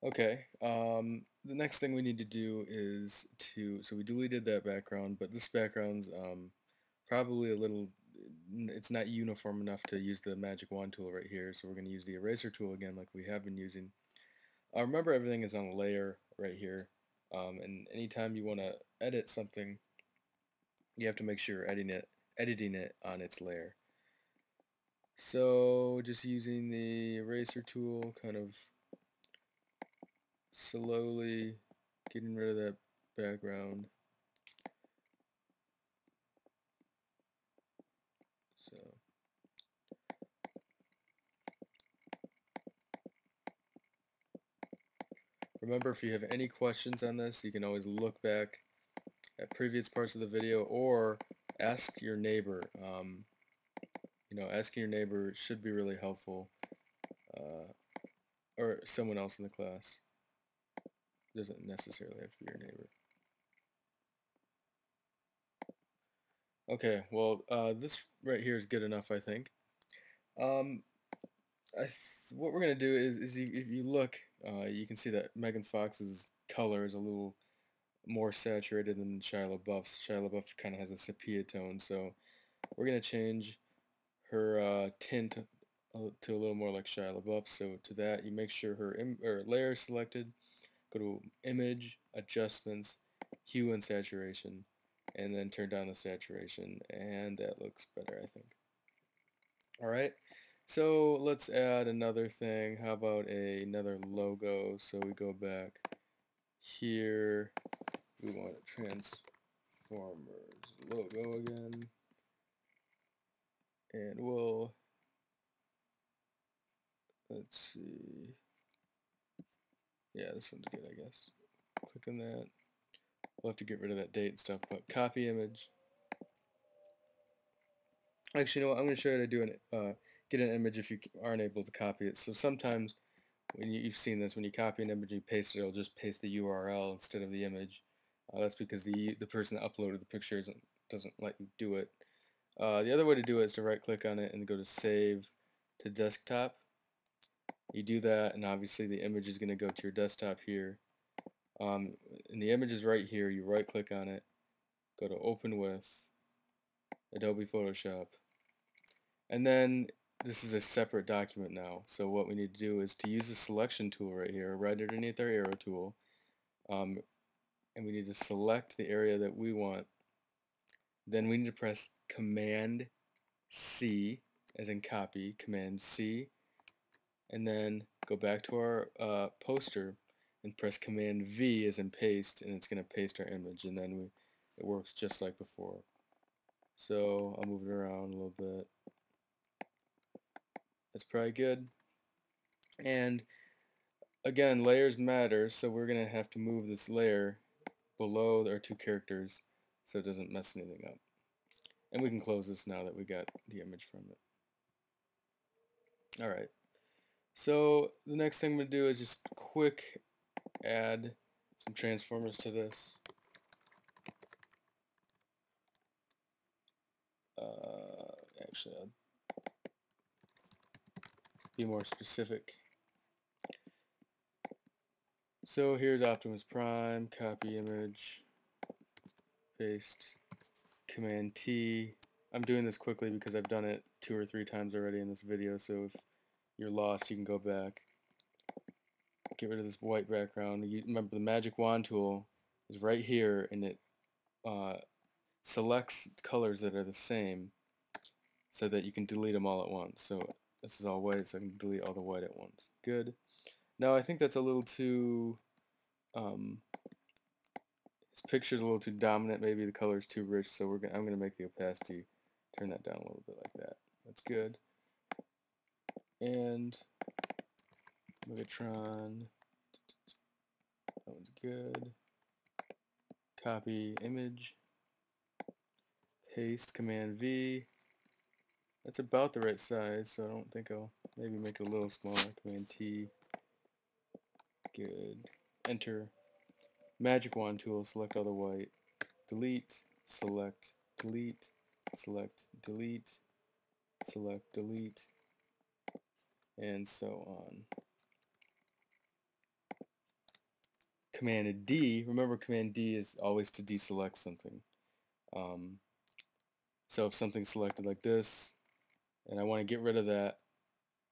Okay, the next thing we need to do is so we deleted that background, but this background's probably a little, it's not uniform enough to use the magic wand tool right here, so we're going to use the eraser tool again like we have been using. Remember, everything is on a layer right here, and anytime you want to edit something, you have to make sure you're editing it on its layer. So just using the eraser tool, kind of slowly getting rid of that background. So remember, if you have any questions on this, you can always look back at previous parts of the video or ask your neighbor. Asking your neighbor should be really helpful, uh, or someone else in the class. It doesn't necessarily have to be your neighbor. Okay, well, this right here is good enough, I think. Um, what we're going to do is if you look, you can see that Megan Fox's color is a little more saturated than Shia LaBeouf's. Shia LaBeouf kind of has a sepia tone, so we're going to change her tint to a little more like Shia LaBeouf. So to that, you make sure her layer is selected, go to Image, Adjustments, Hue and Saturation, and then turn down the saturation, and that looks better, I think. Alright, so let's add another thing. How about another logo? So we go back here, we want a Transformers logo again, and let's see, yeah, this one's good, I guess. Click on that. We'll have to get rid of that date and stuff, but copy image. Actually, you know what? I'm going to show you how to do get an image if you aren't able to copy it. So sometimes when you've seen this, when you copy an image and you paste it, it'll just paste the URL instead of the image. That's because the person that uploaded the picture doesn't let you do it. The other way to do it is to right click on it and go to Save to Desktop. You do that, and obviously the image is going to go to your desktop here. And the image is right here. You right click on it, go to Open with Adobe Photoshop, and then this is a separate document now. So what we need to do is to use the selection tool right here, right underneath our arrow tool, um, and we need to select the area that we want. Then we need to press Command C, as in copy, Command C, and then go back to our poster and press Command V as in paste, and it's going to paste our image, and then it works just like before. So I'll move it around a little bit. That's probably good. And again, layers matter, so we're going to have to move this layer below our two characters so it doesn't mess anything up. And we can close this now that we got the image from it. Alright, so the next thing we'll do is just quick add some transformers to this. Actually, I'll be more specific. So here's Optimus Prime, copy image, paste, Command T. I'm doing this quickly because I've done it 2 or 3 times already in this video, so if you're lost, you can go back. Get rid of this white background. Remember, the magic wand tool is right here, and it uh, selects colors that are the same so that you can delete them all at once. So this is all white, so I can delete all the white at once. Good. Now I think that's a little too, this picture's a little too dominant. Maybe the color's too rich, so I'm gonna make the opacity, turn that down a little bit like that. That's good. And Megatron, that one's good. Copy image, paste, Command V. That's about the right size, so I don't think I'll maybe make it a little smaller. Command T. Good. Enter. Magic wand tool, select all the white. Delete, select, delete, select, delete, select, delete, and so on. Command D, remember Command D is always to deselect something. Um, so if something's selected like this, and I want to get rid of that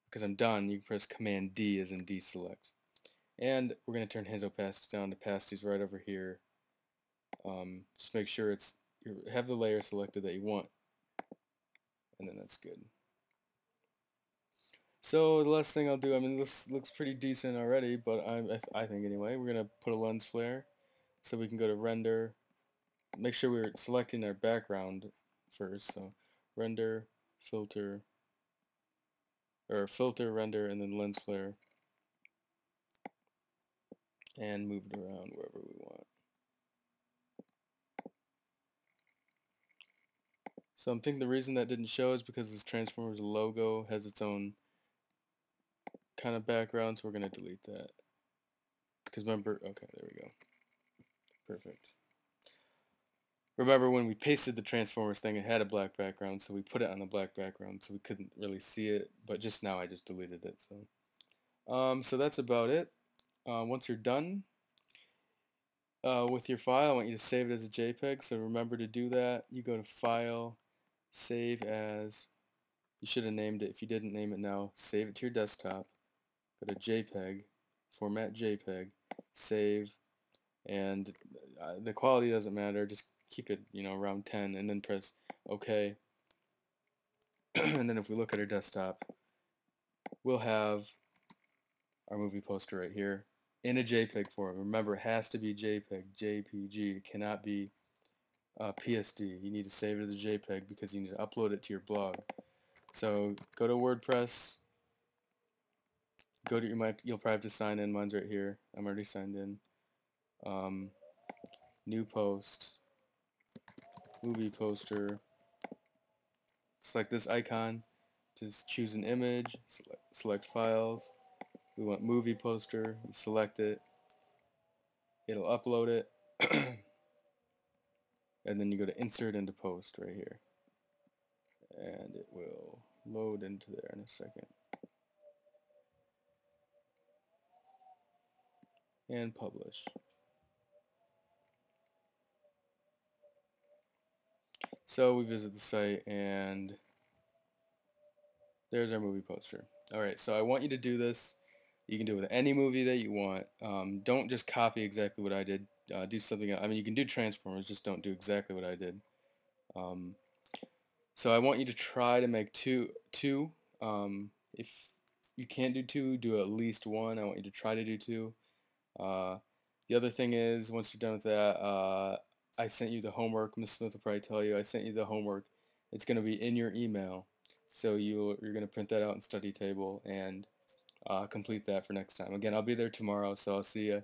because I'm done, you can press Command D as in deselect. And we're going to turn his opacity down. The opacity's right over here. Just make sure you have the layer selected that you want, and then that's good. So the last thing I'll do, I mean, this looks pretty decent already, but I think anyway, we're going to put a lens flare. So we can go to render, make sure we're selecting our background first. So render, filter, or filter, render, and then lens flare, and move it around wherever we want. So I'm thinking the reason that didn't show is because this Transformers logo has its own kind of background, so we're going to delete that. Because remember, okay, there we go. Perfect. Remember when we pasted the Transformers thing, it had a black background, so we put it on the black background so we couldn't really see it, but just now I just deleted it. So that's about it. Once you're done with your file, I want you to save it as a JPEG, so remember to do that. You go to File, Save As, you should have named it. If you didn't name it now, save it to your desktop, go to JPEG, Format JPEG, Save, and the quality doesn't matter, just keep it around 10 and then press OK. And then if we look at our desktop, we'll have our movie poster right here in a JPEG form. Remember, it has to be JPEG, JPG. It cannot be PSD. You need to save it as a JPEG because you need to upload it to your blog. So go to WordPress, go to you'll probably have to sign in. Mine's right here. I'm already signed in. New post, movie poster. Select this icon. Just choose an image. Select files. We want movie poster. You select it. It'll upload it. And then you go to insert into post right here. And it will load into there in a second. And publish. So we visit the site and there's our movie poster. Alright, so I want you to do this. You can do it with any movie that you want. Don't just copy exactly what I did. Do something else. I mean, you can do Transformers, just don't do exactly what I did. So I want you to try to make two. If you can't do two, do at least one. I want you to try to do two. The other thing is, once you're done with that, I sent you the homework. Ms. Smith will probably tell you I sent you the homework. It's going to be in your email. So you're going to print that out in study table and complete that for next time. Again, I'll be there tomorrow, so I'll see you.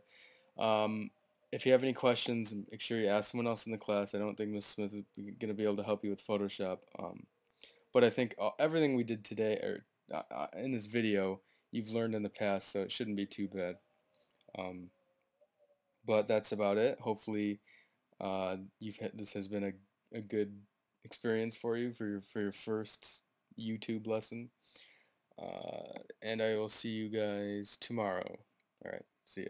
If you have any questions, make sure you ask someone else in the class. I don't think Ms. Smith is going to be able to help you with Photoshop. But I think everything we did today, or in this video, you've learned in the past, so it shouldn't be too bad. But that's about it. Hopefully, this has been a good experience for you for your first YouTube lesson. And I will see you guys tomorrow. All right, see ya.